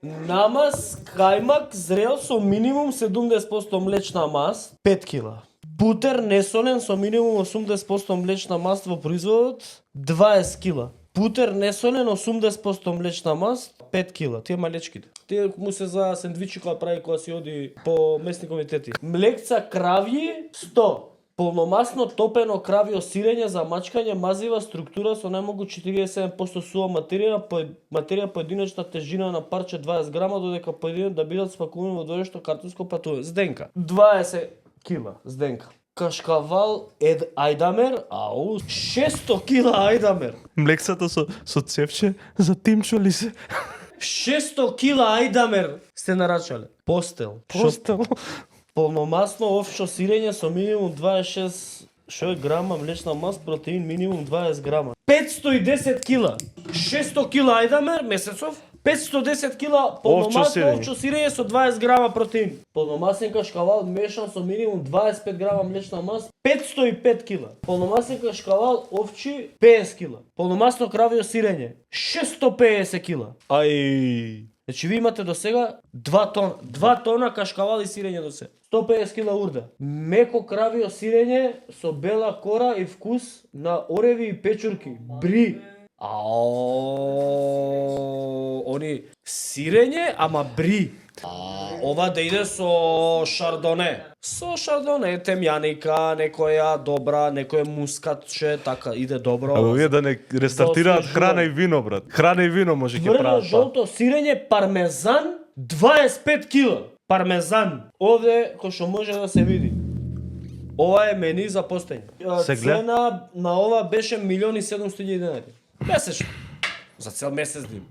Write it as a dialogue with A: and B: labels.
A: Намаз кајмак зрел со минимум 70% млечна мас, 5 кила. Бутер несолен со минимум 80% млечна мас во производот, 20 кила. Бутер несолен 80% млечна мас, 5 кила. Тие малечките. Тие му се за сендвичи која прави кога си оди по месни комитети. Млекца кравји 100. Полномасно топено кравјо сирење за мачкање мазива структура со најмногу 47% сува материја поединечна тежина на парче 20 грама додека поединет да бидат спакувани во дворешто картонско патување. Зденка 20 кила зденка. Кашкавал ајдамер, 600 кила ајдамер.
B: Млекцата со цевче за тимчо ли се?
A: 600 кила ајдамер сте нарачале. Постел. Полномасно овчо сирење со минимум 26 грама млечна мас, протеин минимум 20 грама. 510 кила. 600 кила ајдамер месецов, 510 кила полномасно овчо сирење со 20 грама протеин. Полномасен кашкавал мешан со минимум 25 грама млечна мас, 505 кила. Полномасен кашкавал овчи 50 кила. Полномасно кравјо сирење 650 кила.
B: Ај.
A: Значи ви имате до сега 2 тона кашкавал и сирење до сега. 150 кила урда. Меко кравио сирење со бела кора и вкус на ореви и печурки. Бри. Они сирење, ама бри. Ова да иде со шардоне. Со шардоне, темјаника, некоја добра, некој мускатче, така иде добро.
B: Абе вие да не рестартираат храна и вино, брат. Храна и вино може ќе прават.
A: Жолто сирење пармезан 25 кила. Пармезан. Овде кој што може да се види. Ова е мени за постење. Цена на ова беше 1.700.000 денари. Месечно. За цел месец да има.